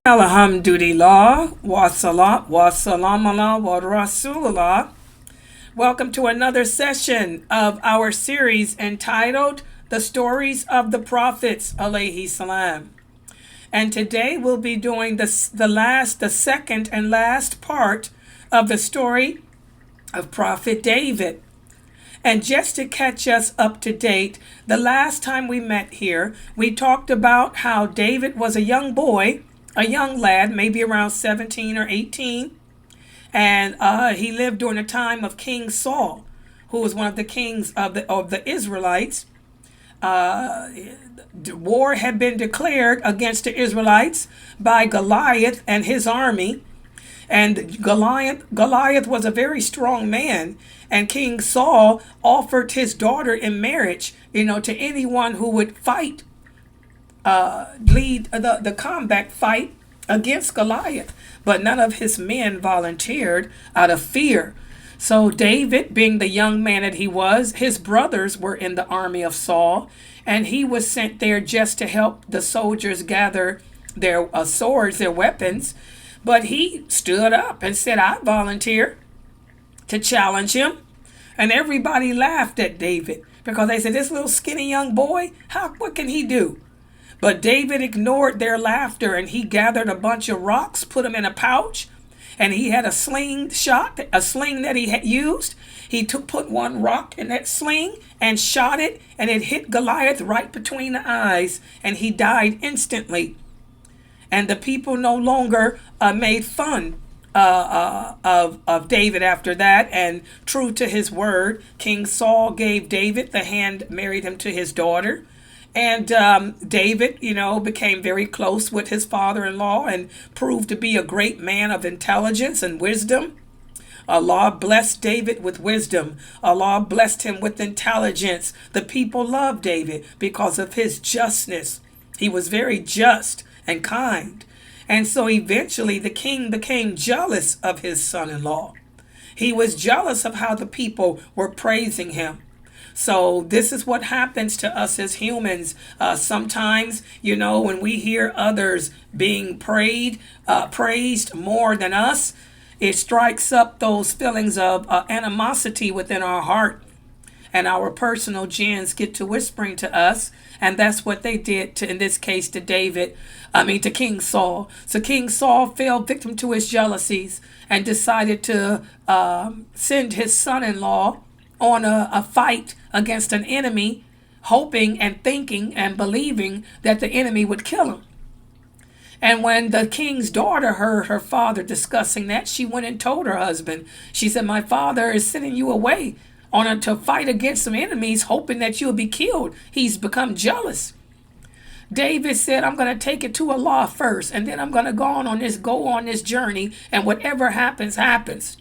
Alhamdulillah, wa salam ala wa rasulullah. Welcome to another session of our series entitled The Stories of the Prophets, alayhi salam. And today we'll be doing the second and last part of the story of Prophet David. And just to catch us up to date, the last time we met here, we talked about how David was a young boy, a young lad, maybe around 17 or 18. And he lived during the time of King Saul, who was one of the kings of the Israelites. War had been declared against the Israelites by Goliath and his army. And Goliath was a very strong man. And King Saul offered his daughter in marriage, to anyone who would fight, lead the combat fight against Goliath. But none of his men volunteered out of fear. So David, being the young man that he was, his brothers were in the army of Saul, and he was sent there just to help the soldiers gather their swords, their weapons. But he stood up and said, I volunteer to challenge him. And everybody laughed at David because they said, this little skinny young boy, what can he do? But David ignored their laughter, and he gathered a bunch of rocks, put them in a pouch, and he had a sling that he had used. He put one rock in that sling and shot it, and it hit Goliath right between the eyes, and he died instantly. And the people no longer made fun of David after that. And true to his word, King Saul gave David the hand, married him to his daughter. And David, became very close with his father-in-law and proved to be a great man of intelligence and wisdom. Allah blessed David with wisdom. Allah blessed him with intelligence. The people loved David because of his justness. He was very just and kind. And so eventually the king became jealous of his son-in-law. He was jealous of how the people were praising him. So this is what happens to us as humans. Sometimes, when we hear others being praised more than us, it strikes up those feelings of animosity within our heart. And our personal gens get to whispering to us. And that's what they did in this case, to King Saul. So King Saul fell victim to his jealousies and decided to send his son-in-law on a fight against an enemy, hoping and thinking and believing that the enemy would kill him. And when the king's daughter heard her father discussing that, she went and told her husband. She said, my father is sending you away to fight against some enemies, hoping that you'll be killed. He's become jealous. David said, I'm going to take it to Allah first, and then I'm going to go on this journey, and whatever happens, happens.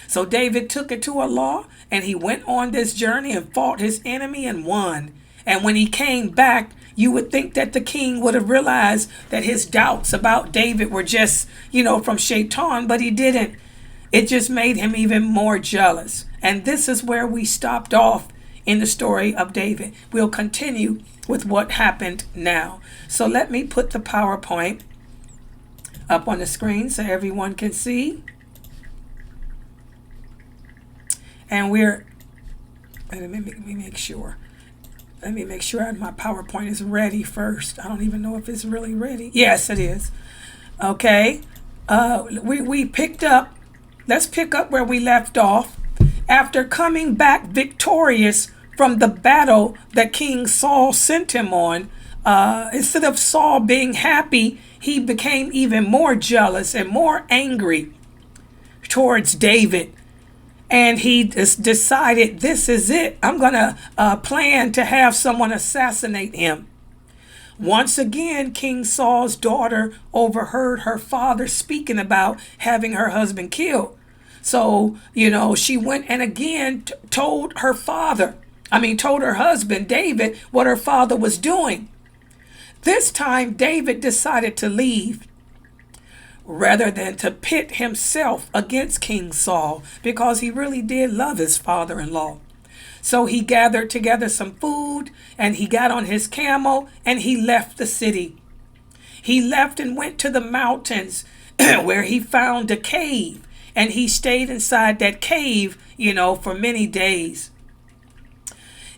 So David took it to Allah, and he went on this journey and fought his enemy and won. And when he came back, you would think that the king would have realized that his doubts about David were just, from Shaitan, but he didn't. It just made him even more jealous. And this is where we stopped off in the story of David. We'll continue with what happened now. So let me put the PowerPoint up on the screen so everyone can see. And let me make sure my PowerPoint is ready first. I don't even know if it's really ready. Yes, it is. Okay. We picked up. Let's pick up where we left off. After coming back victorious from the battle that King Saul sent him on, instead of Saul being happy, he became even more jealous and more angry towards David. And he decided, this is it. I'm going to plan to have someone assassinate him. Once again, King Saul's daughter overheard her father speaking about having her husband killed. So, she went and again told her husband, David, what her father was doing. This time, David decided to leave rather than to pit himself against King Saul, because he really did love his father-in-law. So he gathered together some food, and he got on his camel, and he left the city. He left and went to the mountains where he found a cave, and he stayed inside that cave, for many days.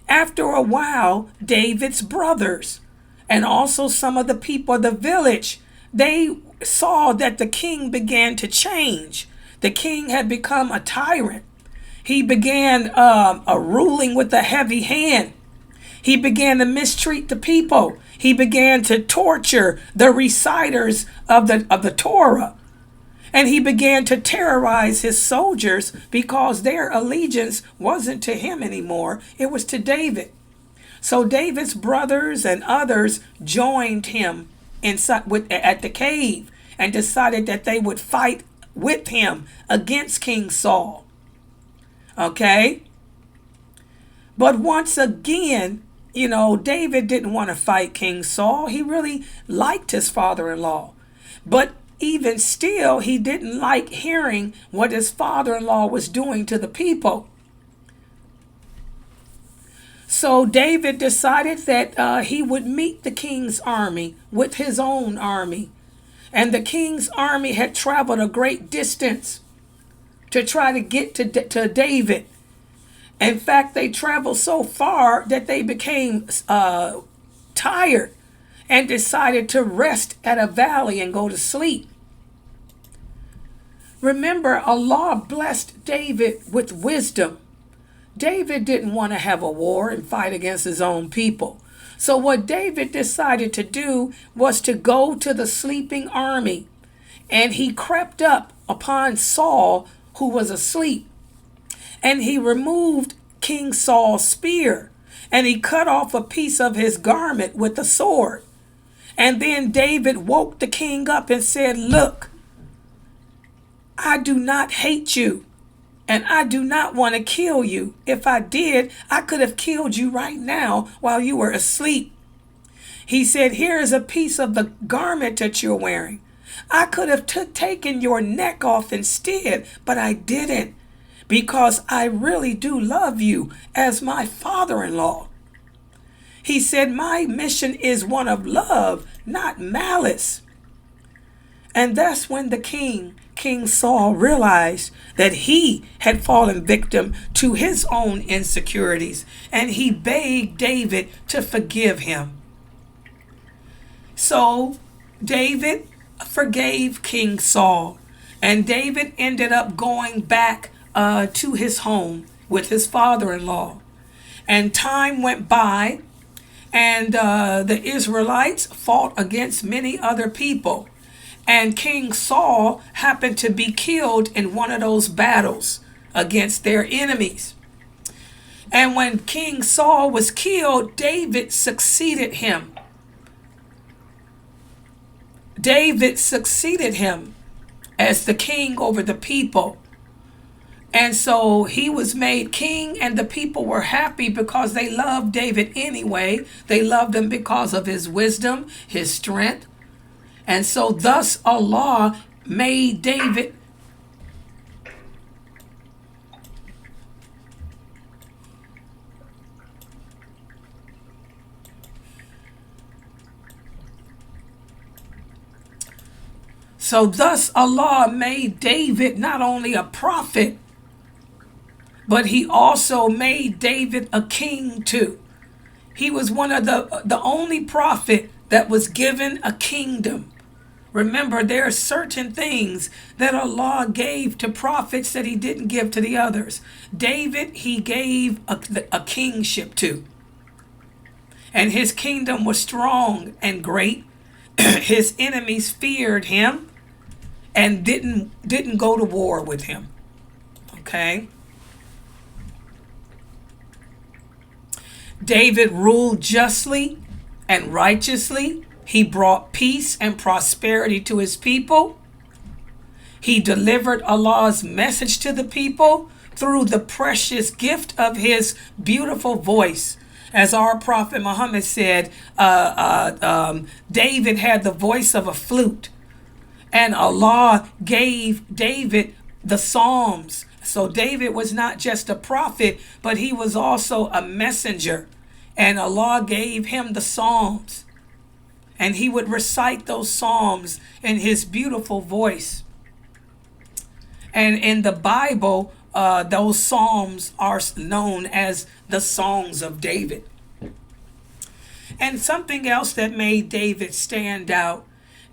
After a while, David's brothers and also some of the people of the village, they saw that the king began to change. The king had become a tyrant. He began ruling with a heavy hand. He began to mistreat the people. He began to torture the reciters of the Torah. And he began to terrorize his soldiers because their allegiance wasn't to him anymore. It was to David. So David's brothers and others joined him at the cave and decided that they would fight with him against King Saul. Okay? But once again, David didn't want to fight King Saul. He really liked his father-in-law. But even still, he didn't like hearing what his father-in-law was doing to the people. So David decided that he would meet the king's army with his own army. And the king's army had traveled a great distance to try to get to David. In fact, they traveled so far that they became tired and decided to rest at a valley and go to sleep. Remember, Allah blessed David with wisdom. David didn't want to have a war and fight against his own people. So what David decided to do was to go to the sleeping army, and he crept up upon Saul, who was asleep, and he removed King Saul's spear, and he cut off a piece of his garment with a sword. And then David woke the king up and said, "Look, I do not hate you, and I do not want to kill you. If I did, I could have killed you right now while you were asleep." He said, "Here is a piece of the garment that you're wearing. I could have taken your neck off instead, but I didn't, because I really do love you as my father-in-law." He said, "My mission is one of love, not malice." And that's when the King Saul, realized that he had fallen victim to his own insecurities, and he begged David to forgive him. So David forgave King Saul, and David ended up going back to his home with his father-in-law. And time went by, and the Israelites fought against many other people. And King Saul happened to be killed in one of those battles against their enemies. And when King Saul was killed, David succeeded him. David succeeded him as the king over the people. And so he was made king, and the people were happy because they loved David anyway. They loved him because of his wisdom, his strength. And so thus Allah made David not only a prophet, but he also made David a king too. He was one of the only prophet that was given a kingdom. Remember, there are certain things that Allah gave to prophets that he didn't give to the others. David, he gave a kingship to. And his kingdom was strong and great. His enemies feared him and didn't go to war with him. Okay? David ruled justly and righteously. He brought peace and prosperity to his people. He delivered Allah's message to the people through the precious gift of his beautiful voice. As our Prophet Muhammad said, David had the voice of a flute. And Allah gave David the Psalms. So David was not just a prophet, but he was also a messenger. And Allah gave him the Psalms. And he would recite those psalms in his beautiful voice. And in the Bible, those psalms are known as the songs of David. And something else that made David stand out,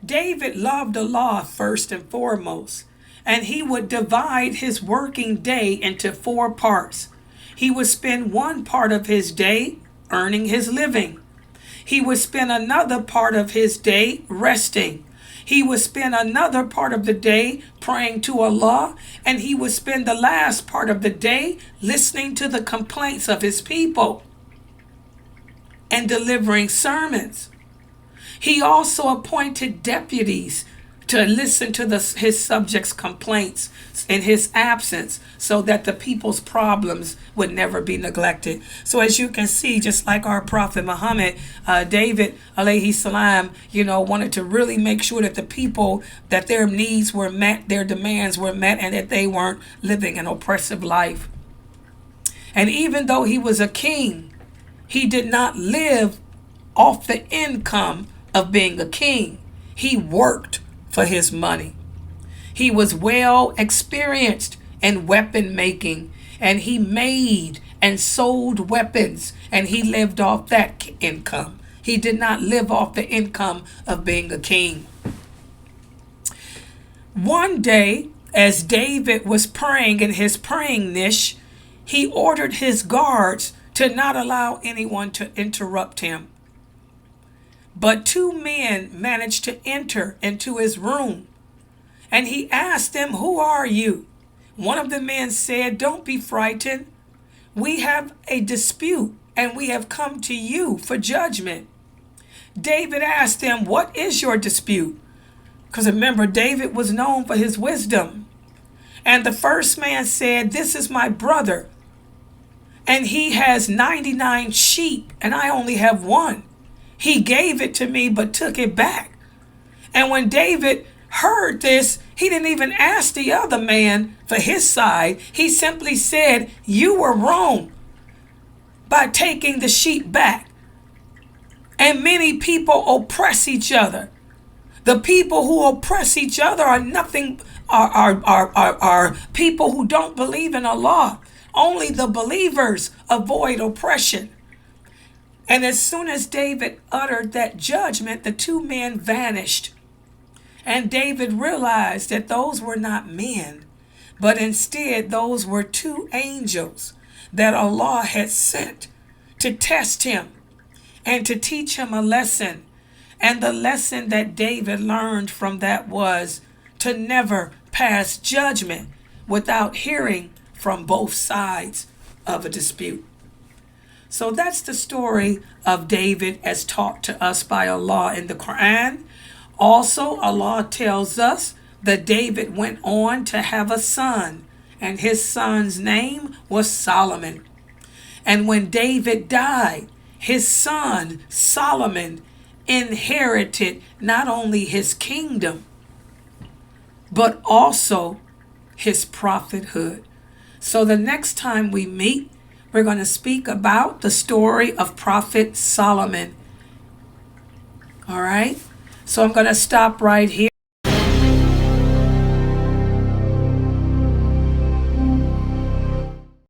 David loved Allah first and foremost, and he would divide his working day into 4 parts. He would spend one part of his day earning his living. He would spend another part of his day resting. He would spend another part of the day praying to Allah, and he would spend the last part of the day listening to the complaints of his people and delivering sermons. He also appointed deputies to listen to his subjects' complaints in his absence, so that the people's problems would never be neglected. So as you can see, just like our Prophet Muhammad, David alayhi salam, wanted to really make sure that the people, that their needs were met, their demands were met, and that they weren't living an oppressive life. And even though he was a king, he did not live off the income of being a king. He worked for his money. He was well experienced in weapon making, and he made and sold weapons, and he lived off that income. He did not live off the income of being a king. One day, as David was praying in his praying niche, he ordered his guards to not allow anyone to interrupt him. But 2 men managed to enter into his room, and he asked them, "Who are you?" One of the men said, "Don't be frightened. We have a dispute, and we have come to you for judgment." David asked them, "What is your dispute?" Because remember, David was known for his wisdom. And the first man said, "This is my brother, and he has 99 sheep, and I only have 1. He gave it to me, but took it back." And when David heard this, he didn't even ask the other man for his side. He simply said, "You were wrong by taking the sheep back." And many people oppress each other. The people who oppress each other are nothing, are people who don't believe in Allah. Only the believers avoid oppression. And as soon as David uttered that judgment, the 2 men vanished. And David realized that those were not men, but instead those were 2 angels that Allah had sent to test him and to teach him a lesson. And the lesson that David learned from that was to never pass judgment without hearing from both sides of a dispute. So that's the story of David as taught to us by Allah in the Quran. Also, Allah tells us that David went on to have a son, and his son's name was Solomon. And when David died, his son Solomon inherited not only his kingdom, but also his prophethood. So the next time we meet, we're going to speak about the story of Prophet Solomon. All right? So I'm going to stop right here.